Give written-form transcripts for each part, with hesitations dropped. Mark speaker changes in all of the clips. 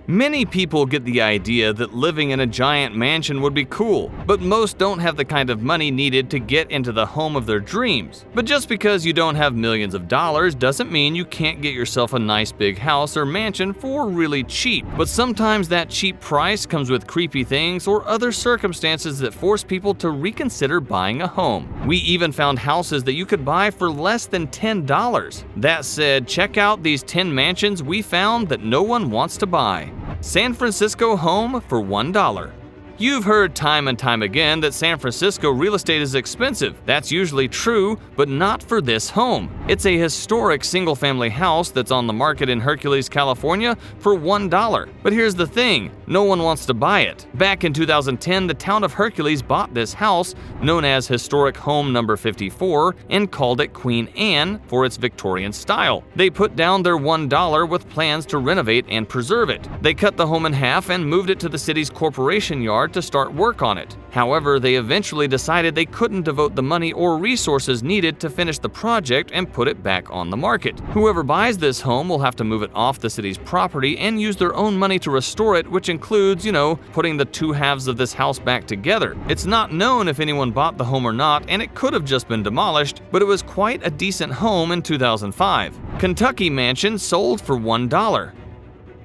Speaker 1: Many people get the idea that living in a giant mansion would be cool, but most don't have the kind of money needed to get into the home of their dreams. But just because you don't have millions of dollars doesn't mean you can't get yourself a nice big house or mansion for really cheap. But sometimes that cheap price comes with creepy things or other circumstances that force people to reconsider buying a home. We even found houses that you could buy for less than $10. That said, check out these 10 mansions we found that no one wants to buy. San Francisco home for $1. You've heard time and time again that San Francisco real estate is expensive. That's usually true, but not for this home. It's a historic single-family house that's on the market in Hercules, California for $1. But here's the thing, no one wants to buy it. Back in 2010, the town of Hercules bought this house, known as Historic Home Number 54, and called it Queen Anne for its Victorian style. They put down their $1 with plans to renovate and preserve it. They cut the home in half and moved it to the city's corporation yard to start work on it. However, they eventually decided they couldn't devote the money or resources needed to finish the project and put it back on the market. Whoever buys this home will have to move it off the city's property and use their own money to restore it, which includes, putting the two halves of this house back together. It's not known if anyone bought the home or not, and it could have just been demolished, but it was quite a decent home in 2005. Kentucky mansion sold for $1.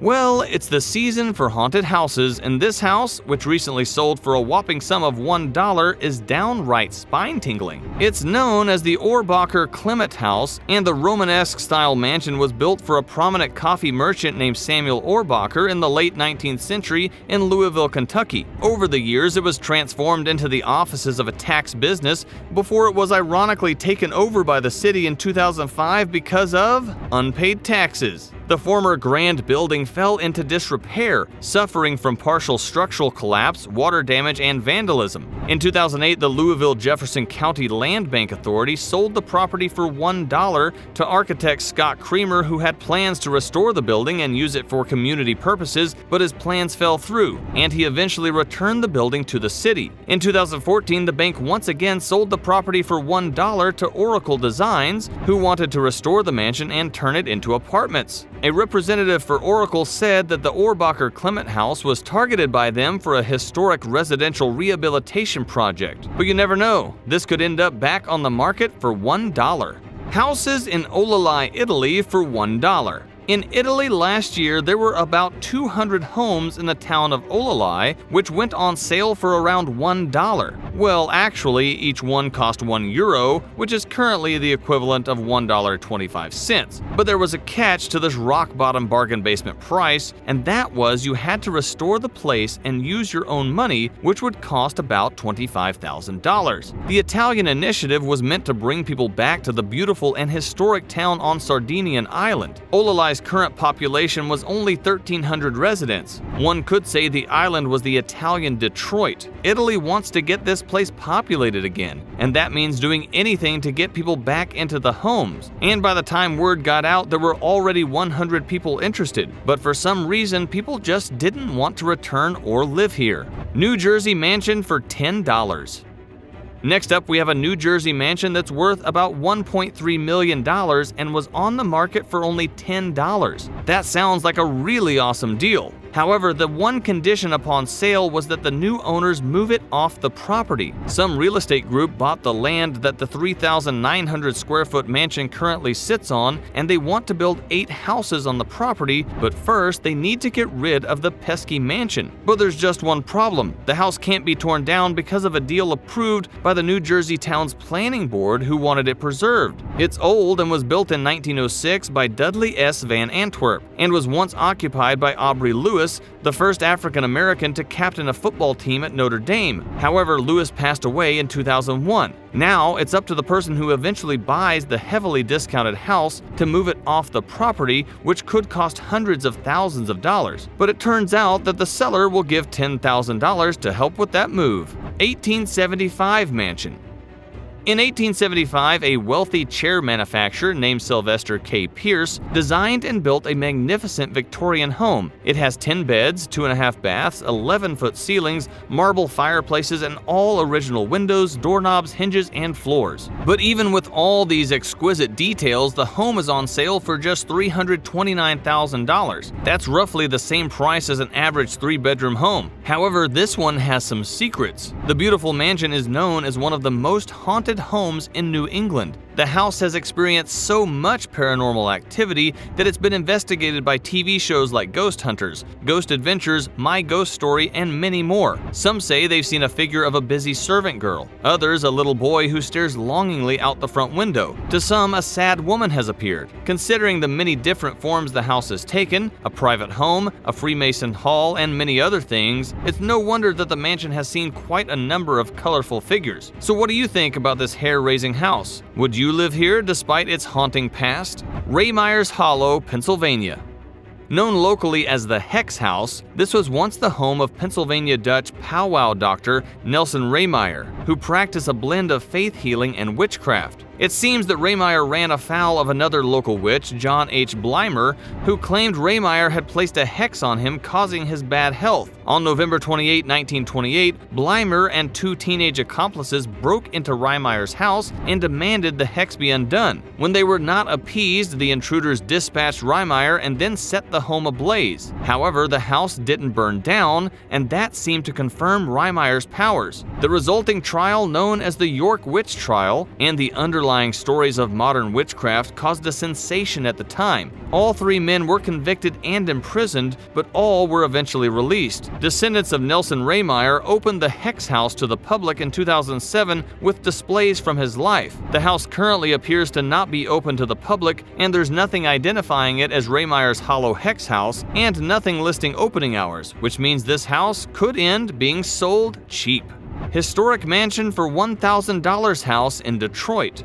Speaker 1: Well, it's the season for haunted houses, and this house, which recently sold for a whopping sum of $1, is downright spine-tingling. It's known as the OUERBACKER-CLEMENT house, and the Romanesque-style mansion was built for a prominent coffee merchant named Samuel Ourbacher in the late 19th century in Louisville, Kentucky. Over the years, it was transformed into the offices of a tax business before it was ironically taken over by the city in 2005 because of unpaid taxes. The former grand building fell into disrepair, suffering from partial structural collapse, water damage, and vandalism. In 2008, the Louisville-Jefferson County Land Bank Authority sold the property for $1 to architect Scott Creamer, who had plans to restore the building and use it for community purposes, but his plans fell through, and he eventually returned the building to the city. In 2014, the bank once again sold the property for $1 to Oracle Designs, who wanted to restore the mansion and turn it into apartments. A representative for Oracle said that the OUERBACKER-CLEMENT house was targeted by them for a historic residential rehabilitation project. But you never know, this could end up back on the market for $1. Houses in Ololai, Italy for $1. In Italy last year, there were about 200 homes in the town of Ololai, which went on sale for around $1. Well, actually, each one cost €1, which is currently the equivalent of $1.25. But there was a catch to this rock-bottom bargain basement price, and that was you had to restore the place and use your own money, which would cost about $25,000. The Italian initiative was meant to bring people back to the beautiful and historic town on Sardinian island. Ololai's current population was only 1,300 residents. One could say the island was the Italian Detroit. Italy wants to get this place populated again, and that means doing anything to get people back into the homes. And by the time word got out, there were already 100 people interested, but for some reason, people just didn't want to return or live here. New Jersey mansion for $10. Next up, we have a New Jersey mansion that's worth about $1.3 million and was on the market for only $10. That sounds like a really awesome deal. However, the one condition upon sale was that the new owners move it off the property. Some real estate group bought the land that the 3,900 square foot mansion currently sits on, and they want to build 8 houses on the property, but first they need to get rid of the pesky mansion. But there's just one problem. The house can't be torn down because of a deal approved by the New Jersey Town's Planning Board, who wanted it preserved. It's old and was built in 1906 by Dudley S. Van Antwerp, and was once occupied by Aubrey Lewis, the first African American to captain a football team at Notre Dame. However, Lewis passed away in 2001. Now, it's up to the person who eventually buys the heavily discounted house to move it off the property, which could cost hundreds of thousands of dollars. But it turns out that the seller will give $10,000 to help with that move. 1875 mansion. In 1875, a wealthy chair manufacturer named Sylvester K. Pierce designed and built a magnificent Victorian home. It has 10 beds, 2.5 baths, 11-foot ceilings, marble fireplaces, and all original windows, doorknobs, hinges, and floors. But even with all these exquisite details, the home is on sale for just $329,000. That's roughly the same price as an average 3-bedroom home. However, this one has some secrets. The beautiful mansion is known as one of the most haunted homes in New England. The house has experienced so much paranormal activity that it's been investigated by TV shows like Ghost Hunters, Ghost Adventures, My Ghost Story, and many more. Some say they've seen a figure of a busy servant girl. Others, a little boy who stares longingly out the front window. To some, a sad woman has appeared. Considering the many different forms the house has taken, a private home, a Freemason hall, and many other things, it's no wonder that the mansion has seen quite a number of colorful figures. So what do you think about this hair-raising house? Would you live here despite its haunting past? Raymeyer's Hollow, Pennsylvania. Known locally as the Hex House, this was once the home of Pennsylvania Dutch powwow doctor Nelson Raymeyer, who practiced a blend of faith healing and witchcraft. It seems that Raymeyer ran afoul of another local witch, John H. Blymer, who claimed Raymeyer had placed a hex on him, causing his bad health. On November 28, 1928, Blymer and 2 teenage accomplices broke into Raymeyer's house and demanded the hex be undone. When they were not appeased, the intruders dispatched Raymeyer and then set the home ablaze. However, the house didn't burn down, and that seemed to confirm Raymeyer's powers. The resulting trial, known as the York Witch Trial, and the underlying stories of modern witchcraft caused a sensation at the time. All 3 men were convicted and imprisoned, but all were eventually released. Descendants of Nelson Raymeyer opened the Hex House to the public in 2007 with displays from his life. The house currently appears to not be open to the public, and there's nothing identifying it as Raymeyer's Hollow Hex House, and nothing listing opening hours, which means this house could end being sold cheap. Historic mansion for $1,000 house in Detroit.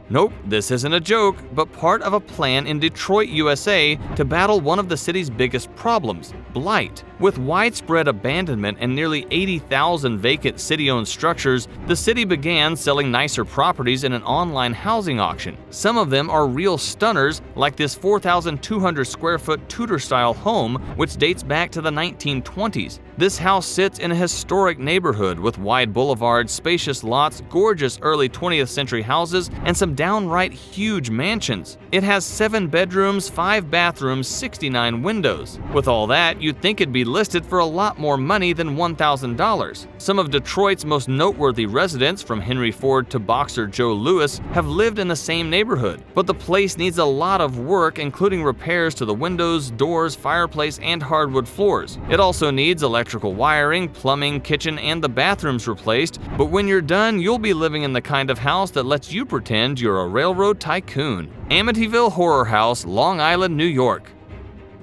Speaker 1: Nope, this isn't a joke, but part of a plan in Detroit, USA to battle one of the city's biggest problems, blight. With widespread abandonment and nearly 80,000 vacant city-owned structures, the city began selling nicer properties in an online housing auction. Some of them are real stunners, like this 4,200 square foot Tudor-style home, which dates back to the 1920s. This house sits in a historic neighborhood with wide boulevards, spacious lots, gorgeous early 20th century houses, and some downright huge mansions. It has 7 bedrooms, 5 bathrooms, 69 windows. With all that, you'd think it'd be listed for a lot more money than $1,000. Some of Detroit's most noteworthy residents, from Henry Ford to boxer Joe Louis, have lived in the same neighborhood. But the place needs a lot of work, including repairs to the windows, doors, fireplace, and hardwood floors. It also needs electrical wiring, plumbing, kitchen, and the bathrooms replaced, but when you're done, you'll be living in the kind of house that lets you pretend you're a railroad tycoon. Amityville Horror House, Long Island, New York.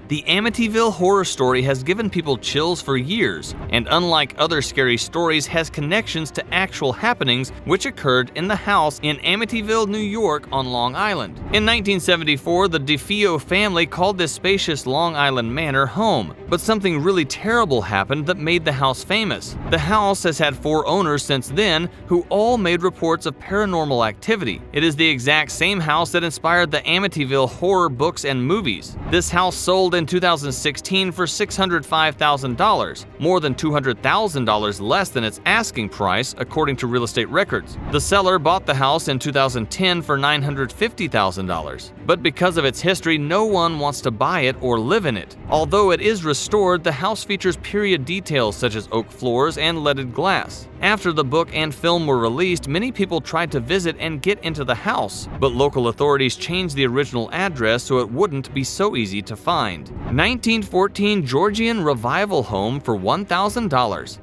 Speaker 1: The Amityville horror story has given people chills for years, and unlike other scary stories, has connections to actual happenings which occurred in the house in Amityville, New York on Long Island. In 1974, the DeFeo family called this spacious Long Island manor home, but something really terrible happened that made the house famous. The house has had 4 owners since then, who all made reports of paranormal activity. It is the exact same house that inspired the Amityville horror books and movies. This house sold in 2016 for $605,000, more than $200,000 less than its asking price, according to real estate records. The seller bought the house in 2010 for $950,000, but because of its history, no one wants to buy it or live in it. Although it is restored, the house features period details such as oak floors and leaded glass. After the book and film were released, many people tried to visit and get into the house, but local authorities changed the original address so it wouldn't be so easy to find. 1914 Georgian Revival Home for $1,000.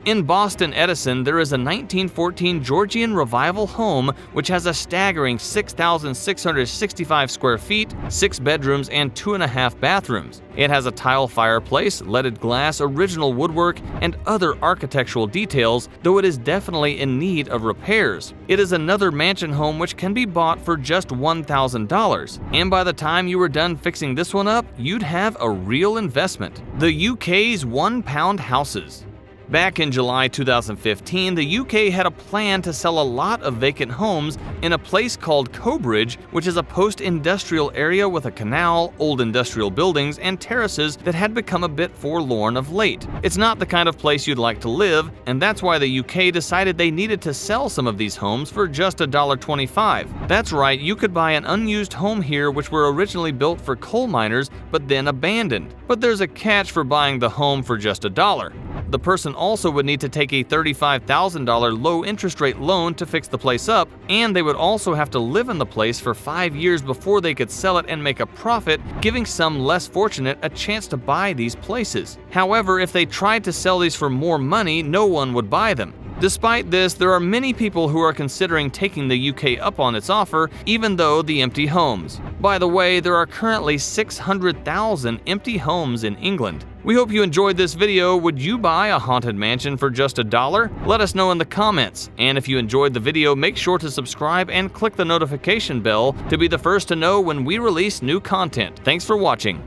Speaker 1: In Boston Edison, there is a 1914 Georgian Revival home which has a staggering 6,665 square feet, 6 bedrooms, and 2.5 bathrooms. It has a tile fireplace, leaded glass, original woodwork, and other architectural details, though it is definitely in need of repairs. It is another mansion home which can be bought for just $1,000, and by the time you were done fixing this one up, you'd have a real investment. The UK's £1 houses. Back in July 2015, the UK had a plan to sell a lot of vacant homes in a place called Cobridge, which is a post-industrial area with a canal, old industrial buildings, and terraces that had become a bit forlorn of late. It's not the kind of place you'd like to live, and that's why the UK decided they needed to sell some of these homes for just $1.25. That's right, you could buy an unused home here which were originally built for coal miners but then abandoned. But there's a catch for buying the home for just $1. The person also would need to take a $35,000 low interest rate loan to fix the place up, and they would also have to live in the place for 5 years before they could sell it and make a profit, giving some less fortunate a chance to buy these places. However, if they tried to sell these for more money, no one would buy them. Despite this, there are many people who are considering taking the UK up on its offer, even though the empty homes. By the way, there are currently 600,000 empty homes in England. We hope you enjoyed this video. Would you buy a haunted mansion for just $1? Let us know in the comments. And if you enjoyed the video, make sure to subscribe and click the notification bell to be the first to know when we release new content. Thanks for watching.